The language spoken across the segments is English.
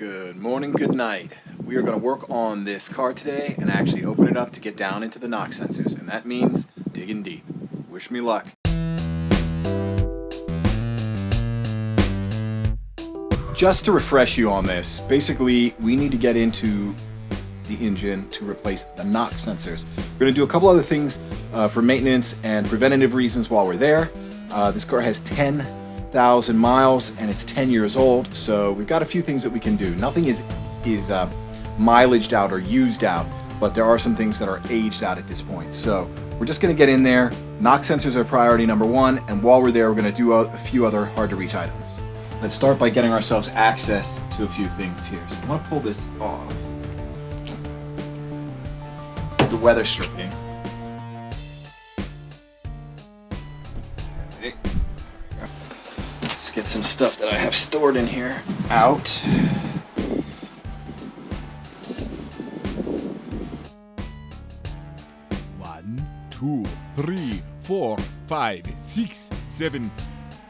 Good morning, good night. We are going to work on this car today and actually open it up to get down into the knock sensors, and that means digging deep. Wish me luck. Just to refresh you on this, basically we need to get into the engine to replace the knock sensors. We're going to do a couple other things for maintenance and preventative reasons while we're there. This car has 10,000 miles and it's 10 years old, so we've got a few things that we can do. Nothing is mileaged out or used out, but there are some things that are aged out at this point. So we're just going to get in there. Knock sensors are priority number one, and while we're there, we're going to do a few other hard to reach items. Let's start by getting ourselves access to a few things here. So I want to pull this off. The weather stripping. Okay. Let's get some stuff that I have stored in here out. One, two, three, 4, 5, 6, 7,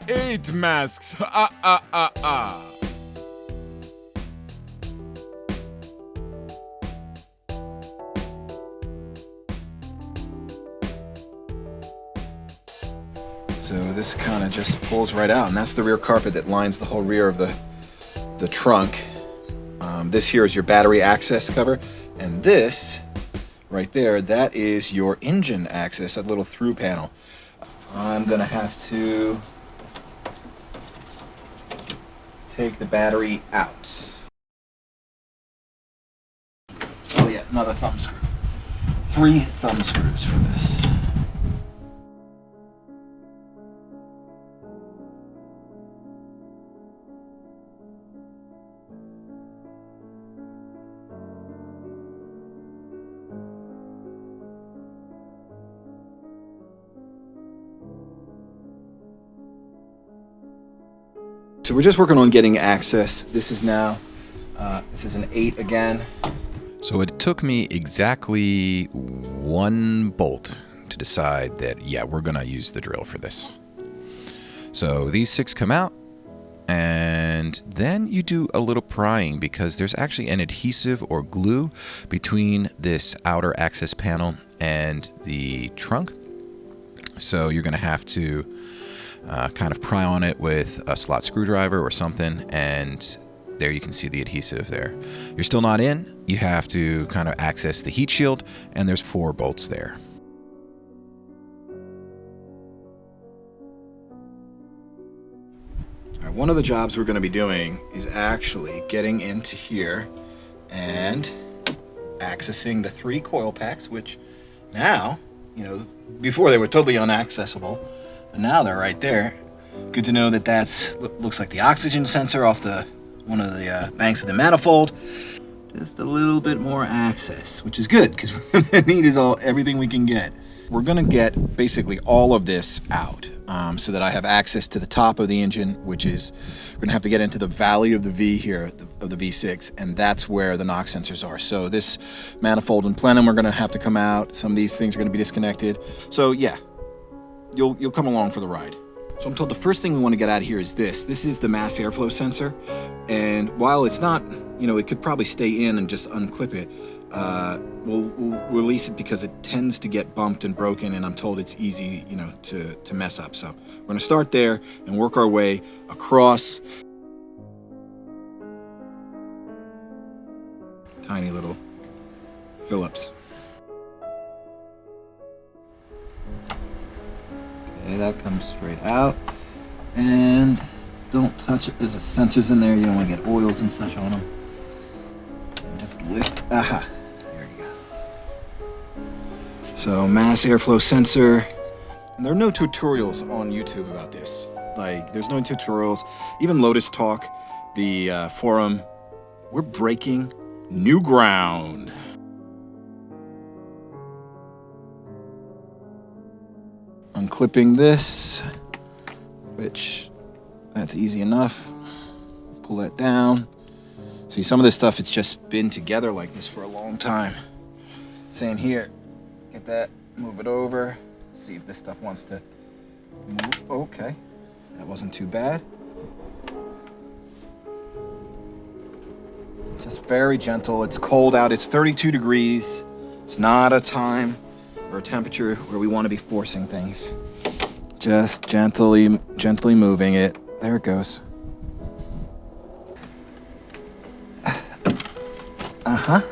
8 masks. So this kind of just pulls right out, and that's the rear carpet that lines the whole rear of the trunk. This here is your battery access cover, and this right there, that is your engine access, that little through panel. I'm gonna have to take the battery out. Oh yeah, another thumb screw. 3 thumb screws for this. So we're just working on getting access. This is now, this is an 8 again. So it took me exactly 1 bolt to decide that, yeah, we're gonna use the drill for this. So these 6 come out, and then you do a little prying because there's actually an adhesive or glue between this outer access panel and the trunk. So you're gonna have to kind of pry on it with a slot screwdriver or something, and there you can see the adhesive there. You're still not in. You have to kind of access the heat shield, and there's 4 bolts there. All right, one of the jobs we're going to be doing is actually getting into here and accessing the 3 coil packs, which now, you know, before they were totally inaccessible, but now they're right there. Good to know that that's looks like the oxygen sensor off one of the banks of the manifold. Just a little bit more access, which is good because what we need is everything we can get. We're gonna get basically all of this out so that I have access to the top of the engine, which is we're gonna have to get into the valley of the V here of the V6, and that's where the knock sensors are. So this manifold and plenum are gonna have to come out. Some of these things are gonna be disconnected. So yeah. You'll come along for the ride. So I'm told the first thing we want to get out of here is this. This is the mass airflow sensor, and while it's not, you know, it could probably stay in and just unclip it. We'll release it because it tends to get bumped and broken, and I'm told it's easy, you know, to mess up. So we're going to start there and work our way across. Tiny little Phillips. Okay, that comes straight out, and don't touch it. There's sensors in there. You don't want to get oils and such on them. And just lift. Aha, there you go. So mass airflow sensor. And there are no tutorials on YouTube about this. Like, there's no tutorials. Even Lotus Talk, the forum, we're breaking new ground. Unclipping this, which that's easy enough. Pull that down. See, some of this stuff, it's just been together like this for a long time. Same here. Get that, move it over. See if this stuff wants to move. Okay, that wasn't too bad. Just very gentle. It's cold out. It's 32 degrees. It's not a time or a temperature where we want to be forcing things. Just gently moving it. There it goes. Uh-huh.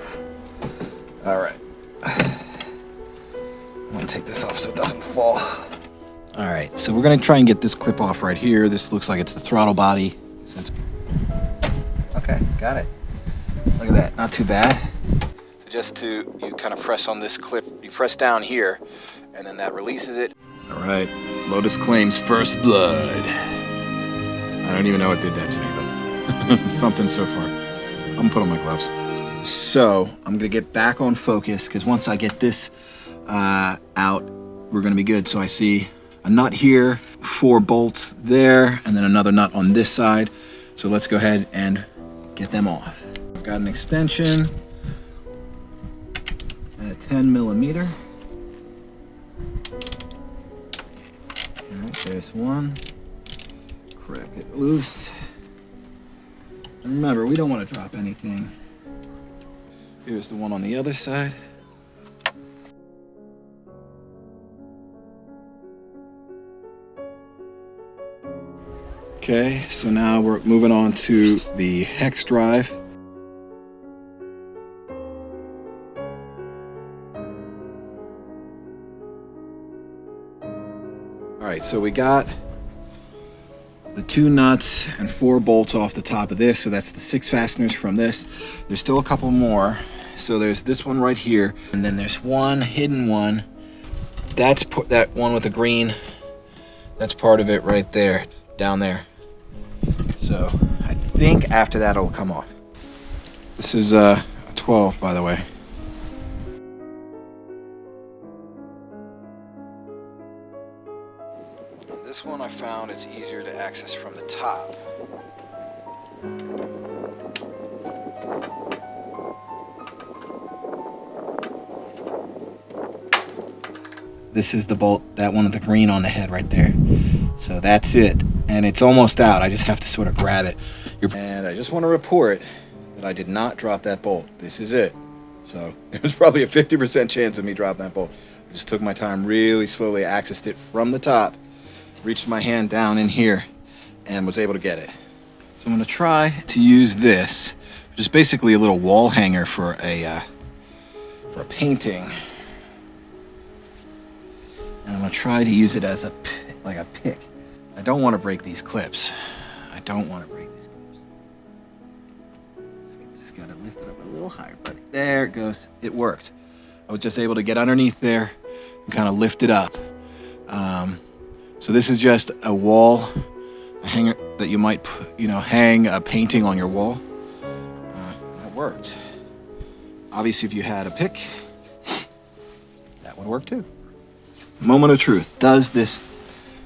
All right. I'm gonna take this off so it doesn't fall. All right, so we're gonna try and get this clip off right here. This looks like it's the throttle body. Okay, got it. Look at that, not too bad. So just you kind of press on this clip, you press down here, and then that releases it. All right, Lotus claims first blood. I don't even know what did that to me, but something so far. I'm gonna put on my gloves. So I'm gonna get back on focus because once I get this out, we're gonna be good. So I see a nut here, 4 bolts there, and then another nut on this side. So let's go ahead and get them off. I've got an extension and a 10 millimeter. All right, there's one. Crack it loose. And remember, we don't want to drop anything. Here's the one on the other side. Okay, so now we're moving on to the hex drive. All right, so we got the 2 nuts and 4 bolts off the top of this, so that's the 6 fasteners from this. There's still a couple more. So there's this one right here, and then there's one hidden one. That's that one with the green. That's part of it right there, down there. So I think after that it'll come off. This is a 12, by the way. This one I found it's easier to access from the top. This is the bolt, that one with the green on the head right there. So that's it. And it's almost out. I just have to sort of grab it. And I just want to report that I did not drop that bolt. This is it. So it was probably a 50% chance of me dropping that bolt. I just took my time, really slowly accessed it from the top, reached my hand down in here, and was able to get it. So I'm going to try to use this, which is basically a little wall hanger for a painting. And I'm going to try to use it as like a pick. I don't want to break these clips. I don't want to break these clips. Just got to lift it up a little higher, but there it goes. It worked. I was just able to get underneath there and kind of lift it up. So this is just a wall, a hanger that you might, hang a painting on your wall. That worked. Obviously, if you had a pick, that would work too. Moment of truth. Does this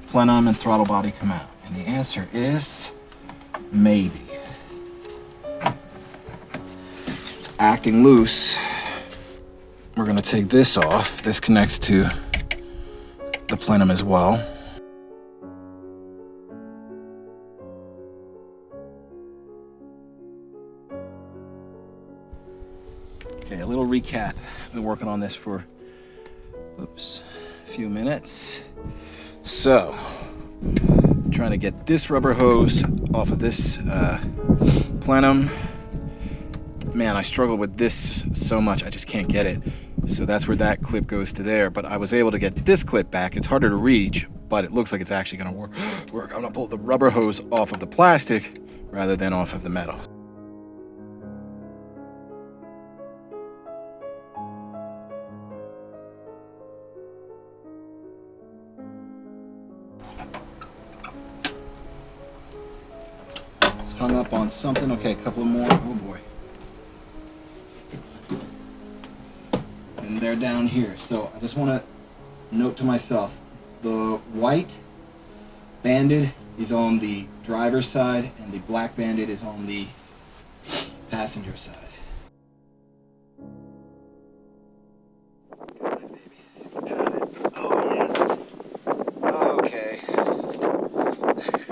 plenum and throttle body come out? And the answer is maybe. It's acting loose. We're going to take this off. This connects to the plenum as well. Okay, a little recap. I've been working on this for a few minutes. So, I'm trying to get this rubber hose off of this plenum. Man, I struggle with this so much, I just can't get it. So that's where that clip goes to there. But I was able to get this clip back. It's harder to reach, but it looks like it's actually gonna work. I'm gonna pull the rubber hose off of the plastic rather than off of the metal. Hung up on something. Okay, a couple more. Oh boy. And they're down here. So I just want to note to myself, the white banded is on the driver's side and the black banded is on the passenger side. Got it, baby. Got it. Oh, yes. Okay.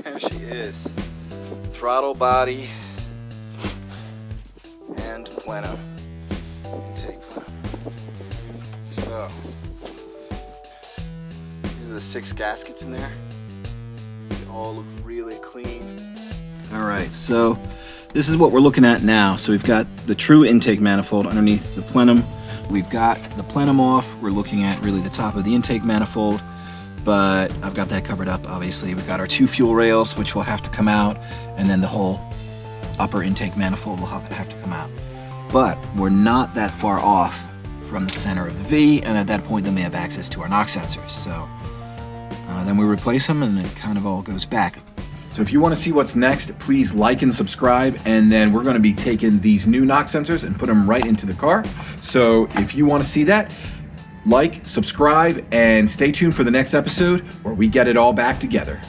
There she is. Throttle body Plenum intake plenum. So these are the 6 gaskets in there. They all look really clean. All right, so this is what we're looking at now. So we've got the true intake manifold underneath the plenum. We've got the plenum off. We're looking at really the top of the intake manifold, but I've got that covered up, obviously. We've got our 2 fuel rails, which will have to come out, and then the whole upper intake manifold will have to come out. But we're not that far off from the center of the V, and at that point then we have access to our knock sensors. So then we replace them and it kind of all goes back. So if you want to see what's next, please like and subscribe, and then we're going to be taking these new knock sensors and put them right into the car. So if you want to see that, like, subscribe, and stay tuned for the next episode where we get it all back together.